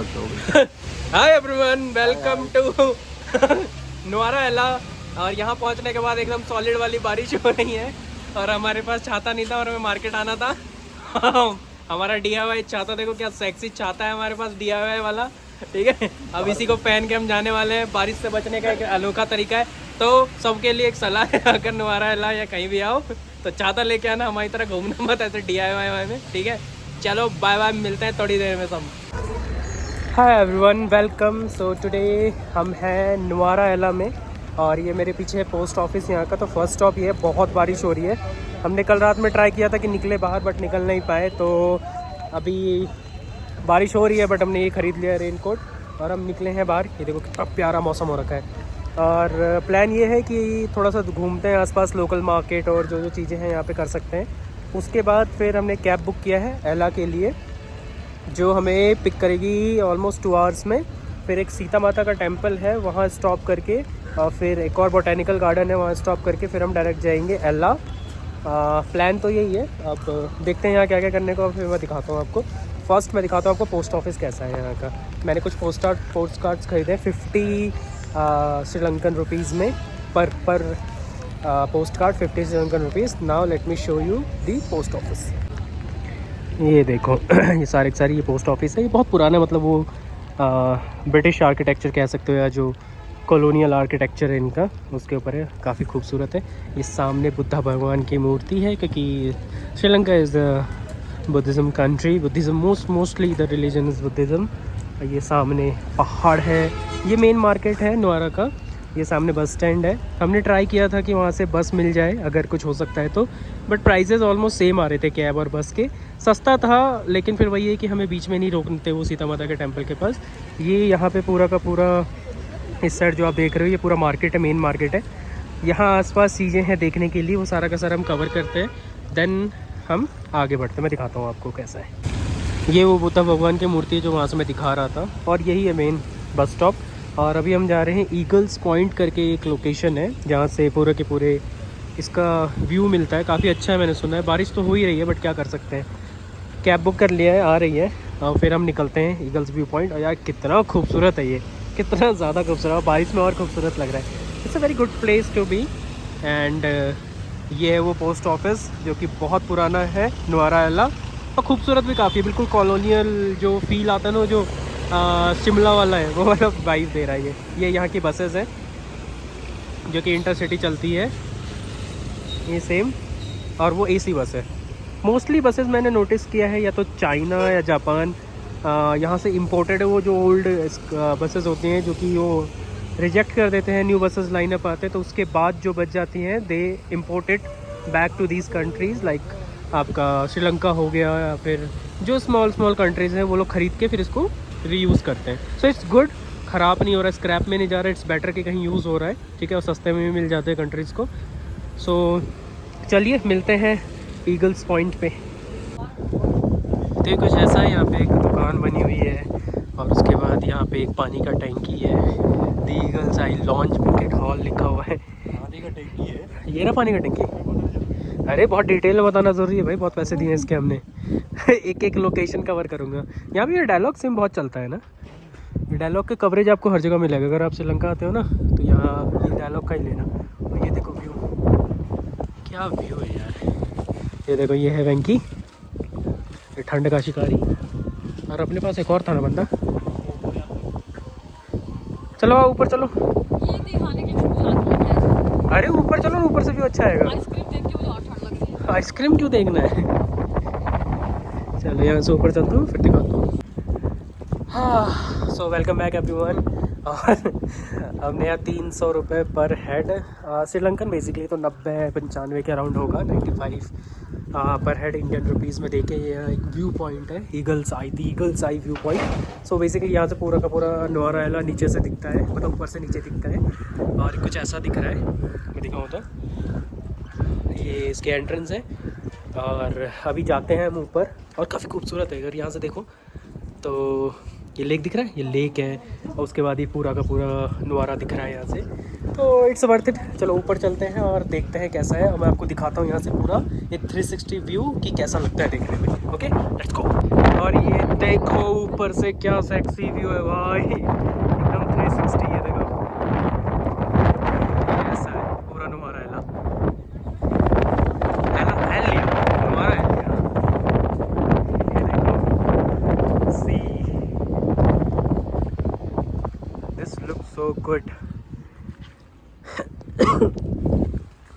सकते हो। Hi everyone, welcome to Nuwara एला। और यहाँ पहुँचने के बाद एकदम सॉलिड वाली बारिश हो रही है और हमारे पास छाता नहीं था और हमें मार्केट आना था। हमारा DIY छाता देखो, क्या सेक्सी छाता है हमारे पास, DIY वाला। ठीक है, अब इसी को पहन के हम जाने वाले हैं। बारिश से बचने का एक अनोखा तरीका है। तो सबके लिए एक सलाह है, अगर नुआरा एला या कहीं भी आओ तो छाता लेके आना, हमारी तरह घूमना मत ऐसे DIY में। ठीक है, चलो बाय बाय, मिलते हैं थोड़ी देर में सब। Hi everyone, welcome. So today हम हैं नुआरा एला में और ये मेरे पीछे है पोस्ट ऑफिस यहाँ का। तो फर्स्ट स्टॉप ये है। बहुत बारिश हो रही है। हमने कल रात में ट्राई किया था कि निकले बाहर, बट निकल नहीं पाए। तो अभी बारिश हो रही है, बट हमने ये ख़रीद लिया रेनकोट और हम निकले हैं बाहर। ये देखो कितना प्यारा मौसम हो रखा है। और प्लान ये है कि थोड़ा सा घूमते हैं आसपास, लोकल मार्केट और जो जो चीज़ें हैं यहाँ पे कर सकते हैं। उसके बाद फिर हमने कैब बुक किया है एला के लिए, जो हमें पिक करेगी ऑलमोस्ट 2 आवर्स में। फिर एक सीता माता का टेम्पल है, वहाँ स्टॉप करके, और फिर एक और बोटेनिकल गार्डन है, वहाँ स्टॉप करके फिर हम डायरेक्ट जाएंगे एला। प्लान तो यही है। अब देखते हैं यहाँ क्या क्या करने को, फिर मैं दिखाता हूँ आपको। फर्स्ट मैं दिखाता हूँ आपको पोस्ट ऑफिस कैसा है यहाँ का। मैंने कुछ पोस्ट कार्ड्स खरीदे 50 श्रीलंकन रुपीज़ में पर post card, 50 Sri Lankan rupees. Now let me show you the post office. ये देखो ये सारी ये पोस्ट ऑफिस है। ये बहुत पुराना है, मतलब वो ब्रिटिश आर्किटेक्चर कह सकते हो, या जो कॉलोनियल आर्किटेक्चर है इनका, उसके ऊपर है। काफ़ी खूबसूरत है। ये सामने बुद्धा भगवान की मूर्ति है, क्योंकि Sri Lanka is the Buddhism country. Buddhism mostly the religion is Buddhism. ये सामने पहाड़ है। ये मेन मार्केट है नुआरा का। ये सामने बस स्टैंड है। हमने ट्राई किया था कि वहाँ से बस मिल जाए अगर कुछ हो सकता है तो, बट प्राइसेस ऑलमोस्ट सेम आ रहे थे कैब और बस के। सस्ता था, लेकिन फिर वही है कि हमें बीच में नहीं रोकते वो सीता माता के टेम्पल के पास। ये यहाँ पे पूरा का पूरा इस साइड जो आप देख रहे हो, ये पूरा मार्केट है, मेन मार्केट है। यहाँ आसपास चीज़ें हैं देखने के लिए, वो सारा का सारा हम कवर करते हैं, देन हम आगे बढ़ते हैं। मैं दिखाता हूँ आपको कैसा है। ये वो बुद्ध भगवान की मूर्ति है जो वहाँ से मैं दिखा रहा था, और यही है मेन बस स्टॉप। और अभी हम जा रहे हैं ईगल्स पॉइंट करके, एक लोकेशन है जहाँ से पूरे के पूरे इसका व्यू मिलता है। काफ़ी अच्छा है, मैंने सुना है। बारिश तो हो ही रही है, बट क्या कर सकते हैं। कैब बुक कर लिया है, आ रही है, और फिर हम निकलते हैं ईगल्स व्यू पॉइंट। और यार कितना खूबसूरत है ये, कितना ज़्यादा खूबसूरत, बारिश में और खूबसूरत लग रहा है। It's a very good place to be. And ये है वो पोस्ट ऑफिस जो कि बहुत पुराना है, नुआरा एला, और खूबसूरत भी काफ़ी है। बिल्कुल कॉलोनियल जो फील आता है ना, जो शिमला वाला है, वो वाला वाइब दे रहा है। ये यहाँ की बसेस हैं जो कि इंटरसिटी चलती है, ये सेम। और वो AC बस है। मोस्टली बसेस मैंने नोटिस किया है या तो चाइना या जापान यहाँ से इंपोर्टेड है। वो जो ओल्ड बसेस होती हैं जो कि वो रिजेक्ट कर देते हैं, न्यू बसेस लाइनअप आते हैं, तो उसके बाद जो बच जाती हैं they imported back to these countries, like आपका श्रीलंका हो गया, या फिर जो स्मॉल कंट्रीज़ हैं वो लोग ख़रीद के फिर इसको रीयूज़ करते हैं। सो इट्स गुड, ख़राब नहीं हो रहा है, स्क्रैप में नहीं जा रहा है। इट्स बेटर कि कहीं यूज़ हो रहा है, ठीक है, और सस्ते में भी मिल जाते हैं कंट्रीज़ को। सो चलिए मिलते हैं ईगल्स पॉइंट पे। तो कुछ ऐसा है, यहाँ पे एक दुकान बनी हुई है, और उसके बाद यहाँ पे एक पानी का टैंकी है। The eagles I launch banquet hall लिखा हुआ है। पानी का टैंकी है, ये रहा पानी का टैंकी। अरे बहुत डिटेल में बताना ज़रूरी है भाई, बहुत पैसे दिए हैं इसके हमने। एक लोकेशन कवर करूँगा। यहाँ पे ये डायलॉग सिम बहुत चलता है ना, ये डायलॉग के कवरेज आपको हर जगह मिलेगा। अगर आप श्रीलंका आते हो ना, तो यहाँ ये डायलॉग का ही लेना। और ये देखो व्यू, क्या व्यू है यार। ये देखो, ये है वेंकी, ये ठंड का शिकारी। और अपने पास एक और था ना बंदा। चलो ऊपर चलो। ये दिखाने के लिए मुझे हाथ लग गया है। अरे ऊपर चलो, ऊपर से भी अच्छा आएगा। आइसक्रीम देख के मुझे और ठंड लग रही है। आइसक्रीम क्यों देखना है। चलो यहाँ से ऊपर चलता हूँ, फिर दिखाता हूँ। हाँ, सो वेलकम बैक एवरीवन। और हमने यहाँ 300 रुपये पर हेड, श्रीलंकन बेसिकली तो 90-95 के अराउंड होगा, 95 पर हेड इंडियन रुपीज़ में देके। ये एक व्यू पॉइंट है, eagles eye view point. So basically यहाँ से पूरा का पूरा नुआरा एला नीचे से दिखता है, मतलब ऊपर से नीचे दिखता है। और कुछ ऐसा दिख रहा है, मैं दिखाऊँ तो ये इसके एंट्रेंस है। और अभी जाते हैं हम ऊपर, और काफ़ी खूबसूरत है। अगर यहाँ से देखो तो ये लेक दिख रहा है, ये लेक है, और उसके बाद ये पूरा का पूरा नुआरा दिख रहा है यहाँ से। तो इट्स वर्थ इट। चलो ऊपर चलते हैं और देखते हैं कैसा है। और मैं आपको दिखाता हूँ यहाँ से पूरा एक 360 व्यू कि कैसा लगता है देखने में। Okay, let's go. और ये देखो ऊपर से क्या सेक्सी व्यू है भाई, एकदम 360 है। देखो ऐसा है पूरा नुमारा एला एला एलिया नुमारा एलिया। ये देखो see this look so good.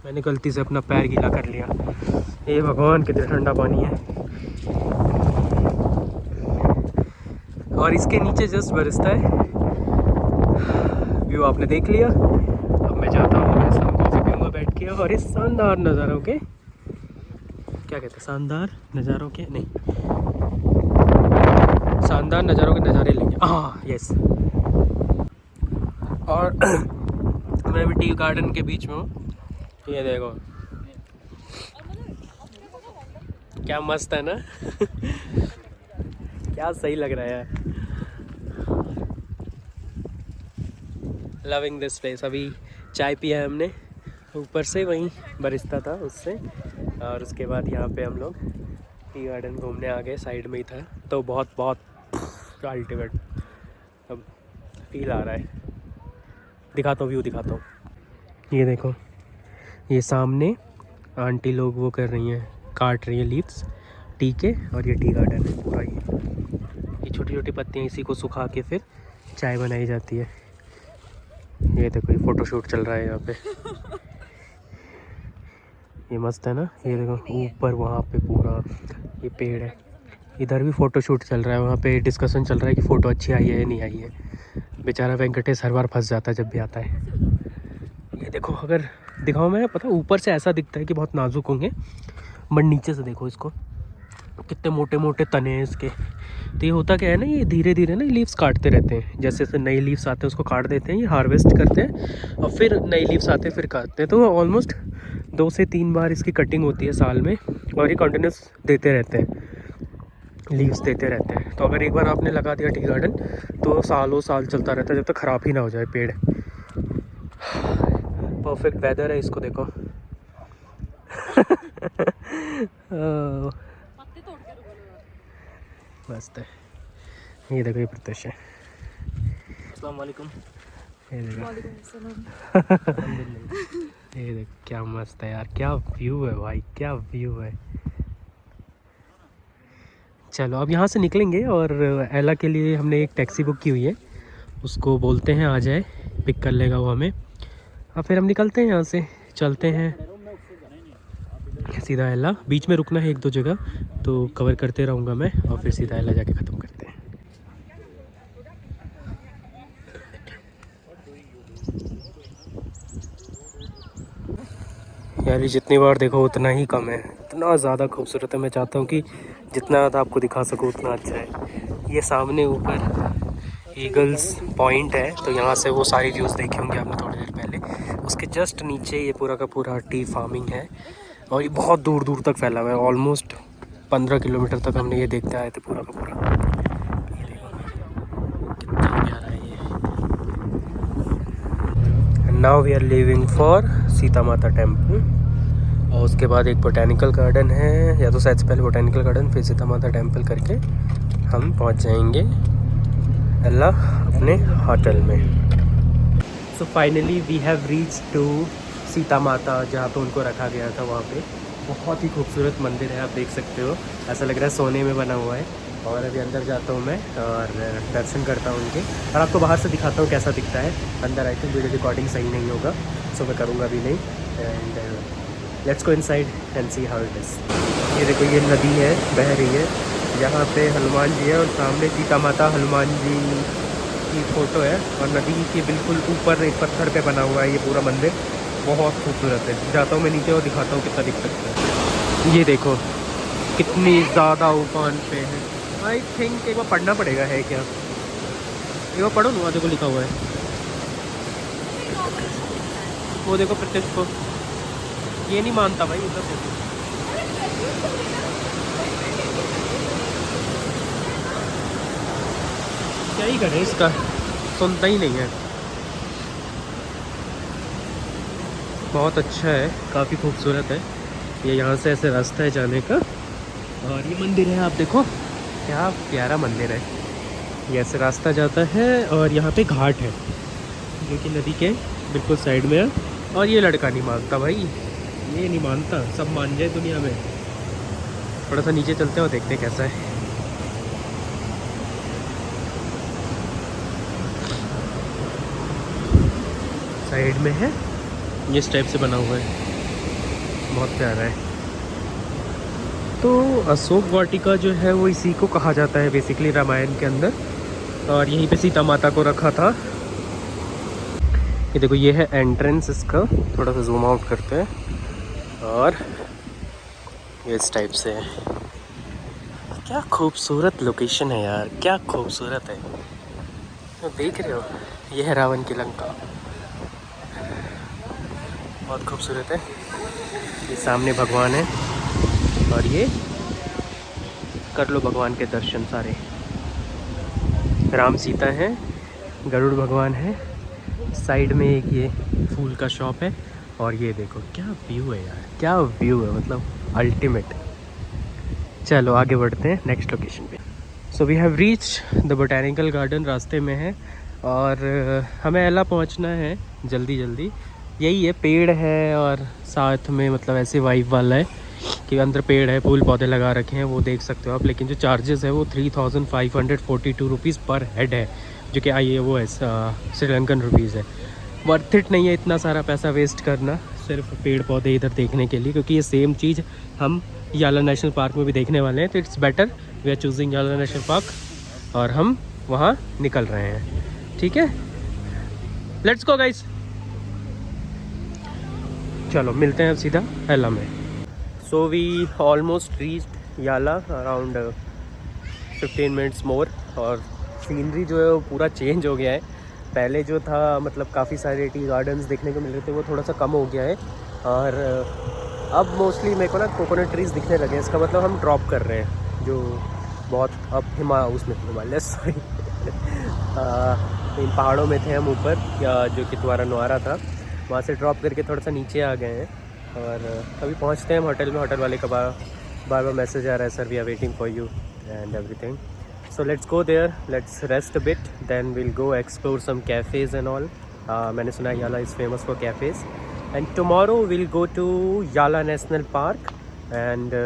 मैंने गलती से अपना पैर गीला कर लिया। ये भगवान कितना ठंडा पानी है। और इसके नीचे जस्ट बरसता है। व्यू आपने देख लिया। अब मैं जाता हूँ, कॉफी पीऊँगा बैठ के और इस शानदार नज़ारों के, क्या कहते हैं, शानदार नज़ारों के नहीं, शानदार नज़ारों के नज़ारे लेंगे। हाँ यस। और मैं भी टी गार्डन के बीच में हूँ। ये देखो क्या मस्त है ना। क्या सही लग रहा है यार। Loving this place. अभी चाय पिया है हमने, ऊपर से वहीं बरिस्ता था उससे, और उसके बाद यहाँ पे हम लोग टी गार्डन घूमने आ गए, साइड में ही था। तो बहुत अल्टीमेट अब फील आ रहा है। दिखाता हूँ व्यू, दिखाता हूँ। ये देखो ये सामने आंटी लोग वो कर रही हैं, काट रही हैं लीव्स टी के, और ये टी गार्डन है पूरा। ये छोटी छोटी पत्तियाँ, इसी को सुखा के फिर चाय बनाई जाती है। ये देखो ये फ़ोटोशूट चल रहा है यहाँ पे। ये मस्त है ना। ये देखो ऊपर वहाँ पे पूरा ये पेड़ है, इधर भी फ़ोटोशूट चल रहा है। वहाँ पे डिस्कशन चल रहा है कि फ़ोटो अच्छी आई है या नहीं आई है। बेचारा वेंकटेश हर बार फंस जाता है जब भी आता है। ये देखो, अगर दिखाऊँ मैं, पता ऊपर से ऐसा दिखता है कि बहुत नाजुक होंगे, बट नीचे से देखो इसको, कितने मोटे मोटे तने हैं इसके। तो ये होता क्या है ना, ये धीरे धीरे ना लीव्स काटते रहते हैं। जैसे जैसे नई लीव्स आते हैं उसको काट देते हैं, ये हार्वेस्ट करते हैं और फिर नई लीव्स आते हैं फिर काटते हैं। तो ऑलमोस्ट 2 से 3 बार इसकी कटिंग होती है साल में, और ये कंटिन्यूस देते रहते हैं, लीव्स देते रहते हैं। तो अगर एक बार आपने लगा दिया टी गार्डन तो सालों साल चलता रहता है, जब तक ख़राब ही ना हो जाए पेड़। परफेक्ट वेदर है, इसको देखो। मस्त है। ये देखो ये प्रत्युष है। अस्सलाम वालेकुम। ये देखो ये देखो क्या मस्त है यार, क्या व्यू है भाई, क्या व्यू है। चलो अब यहाँ से निकलेंगे, और एला के लिए हमने एक टैक्सी बुक की हुई है, उसको बोलते हैं आ जाए, पिक कर लेगा वो हमें। अब फिर हम निकलते हैं यहाँ से, चलते हैं सीधा एला। बीच में रुकना है 1-2 जगह, तो कवर करते रहूँगा मैं, और फिर सीधा एला जाके ख़त्म करते हैं। यार ये जितनी बार देखो उतना ही कम है, इतना ज़्यादा खूबसूरत है। मैं चाहता हूँ कि जितना ज़्यादा आपको दिखा सकूँ उतना अच्छा है। ये सामने ऊपर ईगल्स पॉइंट है, तो यहाँ से वो सारी व्यूज़ देखे होंगे आपने थोड़ी देर पहले। उसके जस्ट नीचे ये पूरा का पूरा टी फार्मिंग है, और ये बहुत दूर दूर तक फैला हुआ है। ऑलमोस्ट 15 किलोमीटर तक हमने ये देखते आए थे पूरा का पूरा। ये देखो कितना प्यारा है ये। Now we are leaving for Sita Mata temple, और उसके बाद एक बोटेनिकल गार्डन है, या तो शायद से पहले बोटेनिकल गार्डन फिर सीता माता टेम्पल करके हम पहुंच जाएंगे अल्लाह अपने होटल में। So finally we have reach to Sita Mata, जहाँ पे उनको रखा गया था वहाँ पे। बहुत ही खूबसूरत मंदिर है, आप देख सकते हो, ऐसा लग रहा है सोने में बना हुआ है। और अभी अंदर जाता हूँ मैं और दर्शन करता हूँ उनके, और आपको बाहर से दिखाता हूँ कैसा दिखता है अंदर। आई थिंक वीडियो रिकॉर्डिंग सही नहीं होगा, सो मैं करूँगा भी नहीं। And let's go inside and see how it is. ये देखो ये नदी है, बह रही है, यहाँ पे हनुमान जी है, और सामने सीता माता हनुमान जी की फ़ोटो है, और नदी के बिल्कुल ऊपर एक पत्थर पे बना हुआ है ये पूरा मंदिर। बहुत खूबसूरत है। जाता हूँ मैं नीचे और दिखाता हूँ कितना दिख सकता है। ये देखो कितनी ज़्यादा उफान पे है। आई थिंक एक बार पढ़ना पड़ेगा, है क्या, एक बार पढ़ो ना, देखो लिखा हुआ है, वो देखो प्रत्यक्ष को। ये नहीं मानता भाई, इधर देखो। क्या ही करें, इसका सुनता ही नहीं है। बहुत अच्छा है, काफ़ी खूबसूरत है। ये यहाँ से ऐसे रास्ता है जाने का, और ये मंदिर है, आप देखो क्या प्यारा मंदिर है। ये ऐसे रास्ता जाता है और यहाँ पे घाट है जो कि नदी के बिल्कुल साइड में है। और ये लड़का नहीं मानता भाई, ये नहीं मानता, सब मान जाए दुनिया में। थोड़ा सा नीचे चलते हैं और देखते हैं कैसा है। साइड में है, ये इस टाइप से बना हुआ है, बहुत प्यारा है। तो अशोक वाटिका जो है वो इसी को कहा जाता है बेसिकली रामायण के अंदर, और यहीं पे सीता माता को रखा था। ये देखो, ये है एंट्रेंस इसका, थोड़ा सा जूम आउट करते हैं और ये इस टाइप से है। क्या खूबसूरत लोकेशन है यार, क्या खूबसूरत है। तो देख रहे हो, ये है रावण की लंका, बहुत खूबसूरत है। ये सामने भगवान है और ये कर लो भगवान के दर्शन सारे। राम सीता है, गरुड़ भगवान है, साइड में एक ये फूल का शॉप है। और ये देखो क्या व्यू है यार, क्या व्यू है, मतलब अल्टीमेट। चलो आगे बढ़ते हैं नेक्स्ट लोकेशन पे। So we have reach the botanical garden, रास्ते में है और हमें एला पहुंचना है जल्दी जल्दी। यही है, पेड़ है और साथ में मतलब ऐसे वाइब वाला है कि अंदर पेड़ है, फूल पौधे लगा रखे हैं, वो देख सकते हो आप। लेकिन जो चार्जेस है वो 3542 रुपीज़ पर हेड है, जो कि आई वो है श्रीलंकन रुपीज़ है। वर्थ इट नहीं है इतना सारा पैसा वेस्ट करना सिर्फ पेड़ पौधे इधर देखने के लिए, क्योंकि ये सेम चीज़ हम याला नेशनल पार्क में भी देखने वाले हैं। तो it's better we are choosing Yala national park और हम वहाँ निकल रहे हैं। ठीक है, लेट्स गो गाइस। चलो मिलते हैं अब सीधा एला में। सो वी ऑलमोस्ट रीच याला अराउंड 15 मिनट्स मोर। और सीनरी जो है वो पूरा चेंज हो गया है। पहले जो था मतलब काफ़ी सारे टी गार्डन्स देखने को मिल रहे थे, वो थोड़ा सा कम हो गया है। और अब मोस्टली मेरे को ना कोकोनट ट्रीज़ दिखने लगे हैं। इसका मतलब हम ड्रॉप कर रहे हैं, जो बहुत अब हिमालय सॉरी इन पहाड़ों में थे हम ऊपर, जो कि तुम्हारा नोआरा था, वहाँ से ड्रॉप करके थोड़ा सा नीचे आ गए हैं। और अभी पहुँचते हैं हम होटल में। होटल वाले का बार बार मैसेज आ रहा है, sir we are waiting for you and everything. So let's go there, let's rest a bit, then we'll go explore some cafes and all. मैंने सुना है Yala is famous for cafes. And tomorrow we'll go to Yala National Park, and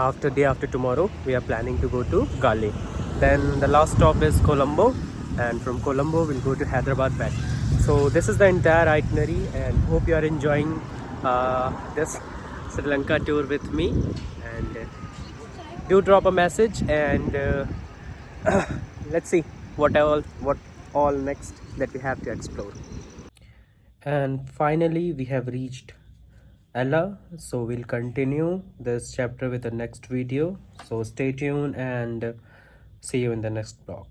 after tomorrow we are planning to go to Gali. Then the last stop is Colombo, and from Colombo we'll go to Hyderabad back. So this is the entire itinerary, and hope you are enjoying this Sri Lanka tour with me. And do drop a message and let's see what all next that we have to explore. And finally we have reached Ella, so we'll continue this chapter with the next video. So stay tuned and see you in the next vlog.